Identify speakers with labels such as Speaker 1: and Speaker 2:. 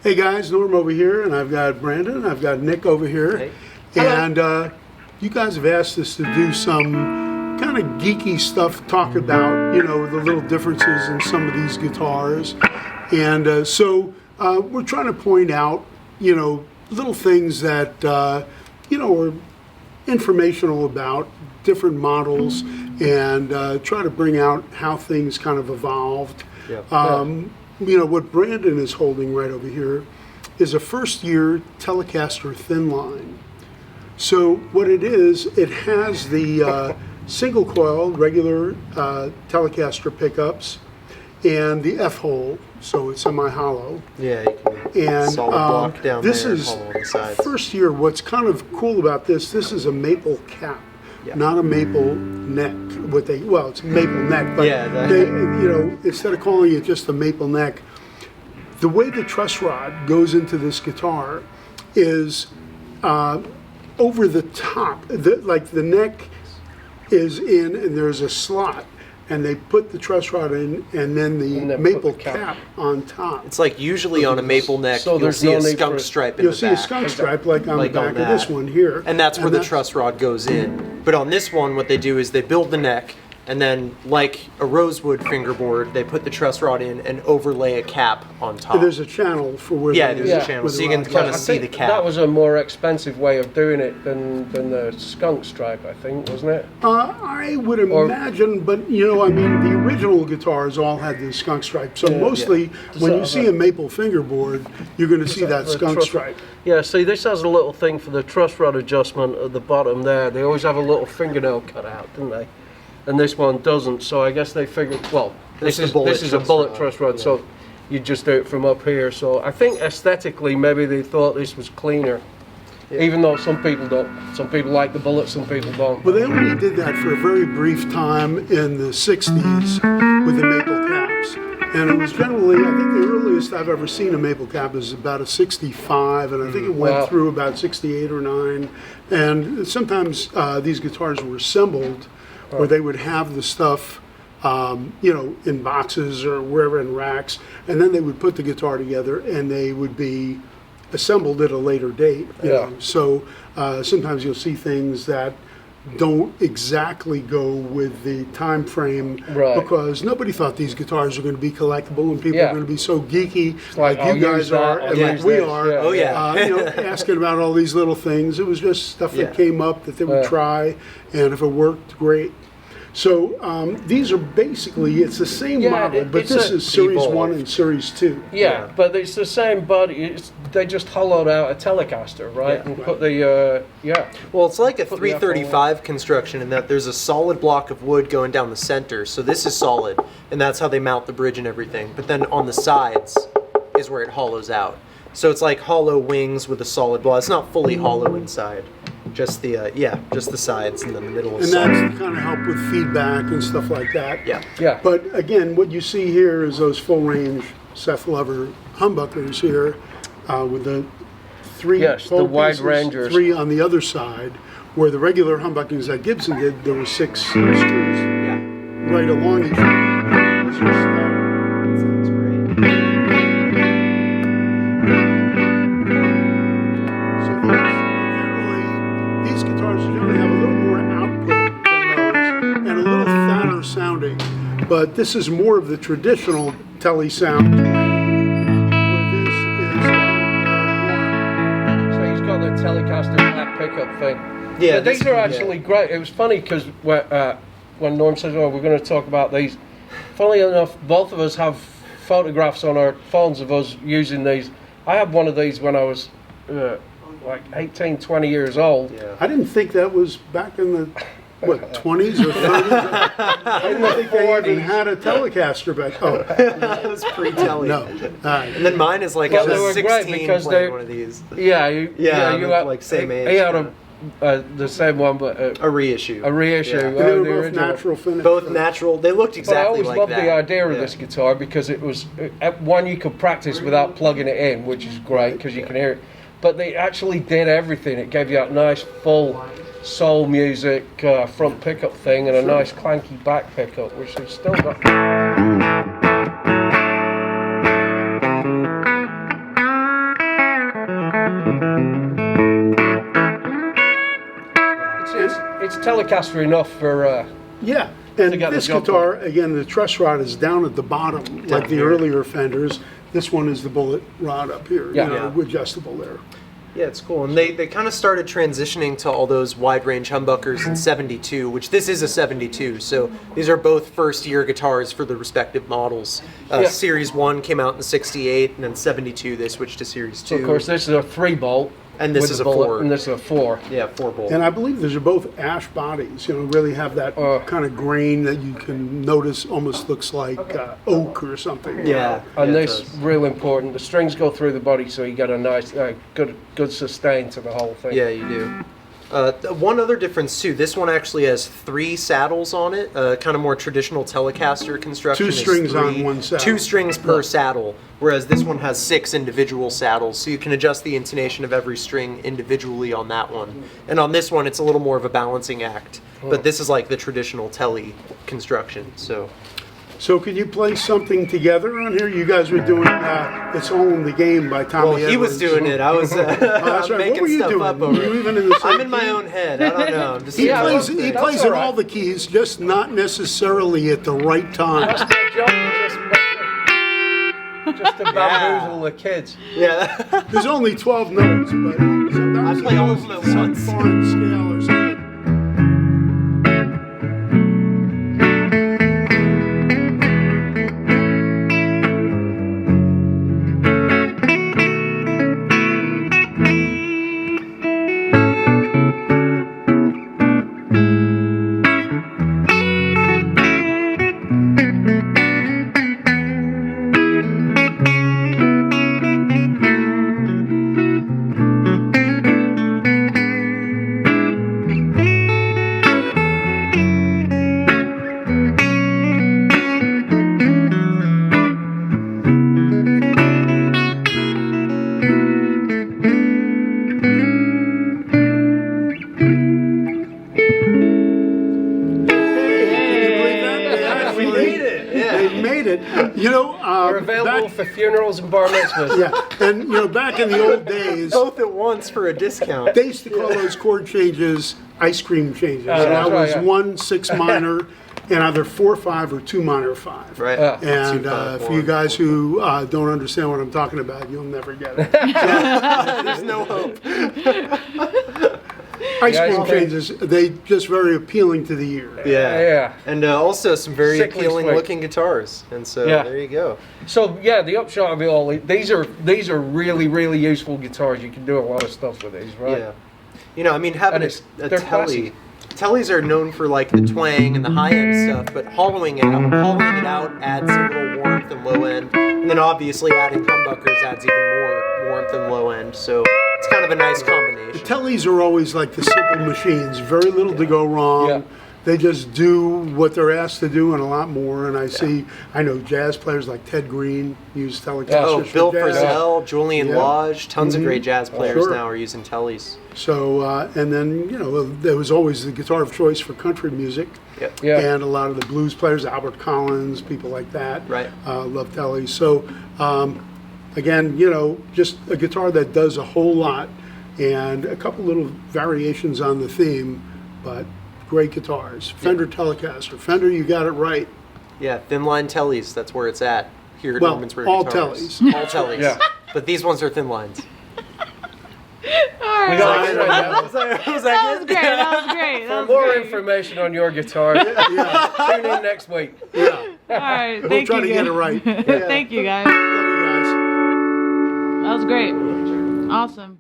Speaker 1: Hey guys, Norm over here, and I've got Brandon, I've got Nick over here.
Speaker 2: Hey.
Speaker 1: And you guys have asked us to do some kind of geeky stuff, talk about, you know, the little differences in some of these guitars. And so we're trying to point out, you know, little things that, you know, are informational about different models and try to bring out how things kind of evolved. You know, what Brandon is holding right over here is a first-year Telecaster Thinline. So what it is, it has the single-coil, regular Telecaster pickups and the F-hole, so it's semi-hollow.
Speaker 2: Yeah, you can solid block down
Speaker 1: this
Speaker 2: there,
Speaker 1: is
Speaker 2: hollow on the sides.
Speaker 1: first year. What's kind of cool about this is a maple cap.
Speaker 2: Yeah.
Speaker 1: Not a maple neck. Well, it's a maple neck, but they, you know, instead of calling it just a maple neck, the way the truss rod goes into this guitar is over the top. Like the neck is in, and there's a slot, and they put the truss rod in, and then the maple cap on top.
Speaker 2: It's like usually on a maple neck,
Speaker 3: so
Speaker 2: you'll see a skunk stripe in the back.
Speaker 1: You'll see a skunk stripe like on the back of this one here.
Speaker 2: And that's where the truss rod goes in. But on this one, what they do is they build the neck, and then like a rosewood fingerboard, they put the truss rod in and overlay a cap on top.
Speaker 1: There's a channel for where
Speaker 2: there's a channel, so you can kind of see the cap.
Speaker 3: That was a more expensive way of doing it than the skunk stripe, I think, wasn't it?
Speaker 1: I would imagine, but you know, I mean, the original guitars all had the skunk stripe. So mostly, when you see a maple fingerboard, you're going to see that skunk stripe.
Speaker 3: Yeah, see, this has a little thing for the truss rod adjustment at the bottom there. They always have a little fingernail cut out, don't they? And this one doesn't, so I guess they figured, well, this is a bullet truss rod, so you just do it from up here. So I think aesthetically, maybe they thought this was cleaner, even though some people don't. Some people like the bullet, some people don't.
Speaker 1: Well, they only did that for a very brief time in the 60s with the maple caps. And it was generally, I think the earliest I've ever seen a maple cap is about a 65, and I think it went through about 68 or 9. And sometimes these guitars were assembled where they would have the stuff, you know, in boxes or wherever in racks, and then they would put the guitar together and they would be assembled at a later date. You know? So sometimes you'll see things that don't exactly go with the time frame because nobody thought these guitars were going to be collectible and people are going to be so geeky like you guys are and like we are. You know, asking about all these little things. It was just stuff that came up that they would try, and if it worked, great. So these are basically, it's the same model, but this is Series 1 and Series 2.
Speaker 3: Yeah, but it's the same body. They just hollowed out a Telecaster, right? And put the,
Speaker 2: Well, it's like a 335 construction in that there's a solid block of wood going down the center. So this is solid, and that's how they mount the bridge and everything. But then on the sides is where it hollows out. So it's like hollow wings with a solid block. It's not fully hollow inside. Just the just the sides and then the middle.
Speaker 1: And that's to kind of help with feedback and stuff like that.
Speaker 3: Yeah.
Speaker 1: But again, what you see here is those full range Seth Lover humbuckers here with the three
Speaker 3: the wide rangers.
Speaker 1: 3 on the other side, where the regular humbuckings that Gibson did, there were 6 screws right along each other. Sounding, but this is more of the traditional Tele sound.
Speaker 3: So he's got the Telecaster black pickup thing. Yeah, these are actually great. It was funny because when Norm says, "Oh, we're going to talk about these," funnily enough, both of us have photographs on our phones of us using these. I had one of these when I was like 18, 20 years old.
Speaker 1: I didn't think that was back in the 20s or 30s? I didn't think they even had a Telecaster back.
Speaker 2: That was pre-Tele.
Speaker 1: No.
Speaker 2: And then mine is like I was 16 playing one of these.
Speaker 3: You had
Speaker 2: like same age.
Speaker 3: He had the same one, but
Speaker 2: a reissue.
Speaker 3: A reissue.
Speaker 1: They were both natural finish.
Speaker 2: Both natural. They looked exactly like that.
Speaker 3: But I always loved the idea of this guitar because it was one you could practice without plugging it in, which is great because you can hear it. But they actually did everything. It gave you that nice full soul music front pickup thing and a nice clanky back pickup, which they've still got. Telecaster enough for.
Speaker 1: Yeah, and
Speaker 3: get the
Speaker 1: this
Speaker 3: job
Speaker 1: guitar, again, the truss rod is down at the bottom, like the
Speaker 2: here.
Speaker 1: earlier Fenders. This one is the bullet rod up here,
Speaker 3: Yeah.
Speaker 1: you know, adjustable there.
Speaker 2: Yeah, it's cool. And they kind of started transitioning to all those wide range humbuckers in 72, which this is a 72. So these are both first year guitars for the respective models. Series 1 came out in 68, and then 72 they switched to Series 2.
Speaker 3: So of course, this is a 3-bolt.
Speaker 2: And this
Speaker 3: with
Speaker 2: is
Speaker 3: a
Speaker 2: a
Speaker 3: bullet,
Speaker 2: 4.
Speaker 3: And this is a 4.
Speaker 2: Yeah, 4-bolt.
Speaker 1: And I believe those are both ash bodies, you know, really have that kind of grain that you can notice almost looks like oak or something.
Speaker 2: Yeah.
Speaker 3: And
Speaker 2: yeah, it
Speaker 3: this,
Speaker 2: does.
Speaker 3: real important, the strings go through the body, so you get a nice, good sustain to the whole thing.
Speaker 2: Yeah, you do. One other difference too, this one actually has 3 saddles on it, kind of more traditional Telecaster construction.
Speaker 1: 2
Speaker 2: is
Speaker 1: strings
Speaker 2: 3,
Speaker 1: on one saddle.
Speaker 2: 2 strings per saddle, whereas this one has 6 individual saddles, so you can adjust the intonation of every string individually on that one. And on this one, it's a little more of a balancing act, but this is like the traditional Tele construction, so.
Speaker 1: So could you play something together on here? You guys were doing It's All in the Game by Tommy
Speaker 2: Well, he was
Speaker 1: Edwards.
Speaker 2: doing it. I was
Speaker 1: That's
Speaker 2: I'm
Speaker 1: right.
Speaker 2: making
Speaker 1: What were you
Speaker 2: stuff
Speaker 1: doing?
Speaker 2: up over
Speaker 1: Were you
Speaker 2: it.
Speaker 1: even in the
Speaker 2: I'm in my own head. I don't know. I'm just
Speaker 1: He
Speaker 3: Yeah,
Speaker 1: plays,
Speaker 3: that's
Speaker 1: he
Speaker 3: all
Speaker 1: plays in
Speaker 3: right.
Speaker 1: all the keys, just not necessarily at the right time.
Speaker 3: That's my job, just to bamboozle the kids.
Speaker 2: Yeah.
Speaker 1: There's only 12 notes, but sometimes
Speaker 2: I play all of them at
Speaker 1: some
Speaker 2: once.
Speaker 1: foreign scale or something. They made it. You know,
Speaker 3: They're available for funerals and bar mitzvahs.
Speaker 1: yeah, and you know, back in the old days,
Speaker 2: Both at once for a discount.
Speaker 1: they used to call those chord changes ice cream changes. And
Speaker 3: that's
Speaker 1: that
Speaker 3: right,
Speaker 1: was
Speaker 3: yeah.
Speaker 1: 1 6 minor, and either 4/5 or 2 minor 5.
Speaker 2: Right.
Speaker 3: Yeah.
Speaker 1: And
Speaker 2: 2, 5,
Speaker 1: for you
Speaker 2: 1.
Speaker 1: guys who don't understand what I'm talking about, you'll never get it.
Speaker 2: There's no hope.
Speaker 1: Ice
Speaker 3: Yeah,
Speaker 1: cream
Speaker 3: okay.
Speaker 1: changes, they just very appealing to the ear.
Speaker 2: Yeah.
Speaker 3: Yeah.
Speaker 2: And also some very
Speaker 3: Sickly
Speaker 2: appealing
Speaker 3: sweet.
Speaker 2: looking guitars. And so
Speaker 3: Yeah.
Speaker 2: there you go.
Speaker 3: So yeah, the upshot of it all, these are really useful guitars. You can do a lot of stuff with these, right?
Speaker 2: Yeah. You know, I mean, having
Speaker 3: And
Speaker 2: a
Speaker 3: they're
Speaker 2: Tele.
Speaker 3: classy.
Speaker 2: Teles are known for like the twang and the high end stuff, but hollowing it out adds a little warmth and low end. And then obviously adding humbuckers adds even more warmth and low end. So it's kind of a nice combination.
Speaker 1: Teles are always like the simple machines, very little to go wrong.
Speaker 3: Yeah.
Speaker 1: They just do what they're asked to do and a lot more. And I know jazz players like Ted Green use Telecasters.
Speaker 2: Oh,
Speaker 1: for
Speaker 2: Bill
Speaker 1: jazz.
Speaker 2: Frisell, Julian
Speaker 1: Yeah.
Speaker 2: Lodge, tons of great jazz players
Speaker 1: Sure.
Speaker 2: now are using Teles.
Speaker 1: So, and then, you know, there was always the guitar of choice for country music.
Speaker 2: Yep.
Speaker 3: Yeah.
Speaker 1: And a lot of the blues players, Albert Collins, people like that,
Speaker 2: Right.
Speaker 1: love Teles. So, again, you know, just a guitar that does a whole lot and a couple little variations on the theme, but great guitars. Fender Telecaster. Fender, you got it right.
Speaker 2: Yeah, Thinline Teles, that's where it's at here at
Speaker 1: Well,
Speaker 2: Normansburg
Speaker 1: all
Speaker 2: Guitars.
Speaker 1: Teles.
Speaker 2: All Teles.
Speaker 3: Yeah.
Speaker 2: But these ones are Thinlines.
Speaker 3: We got it right now.
Speaker 2: Was that
Speaker 4: That was great. That was great. That
Speaker 3: For
Speaker 4: was
Speaker 3: more
Speaker 4: great.
Speaker 3: information on your guitar, tune in next week.
Speaker 1: Yeah.
Speaker 4: All right.
Speaker 1: We'll
Speaker 4: Thank
Speaker 1: try
Speaker 4: you
Speaker 1: to
Speaker 4: guys.
Speaker 1: get it right.
Speaker 4: Thank you guys.
Speaker 1: Love you guys.
Speaker 4: That was great. Awesome.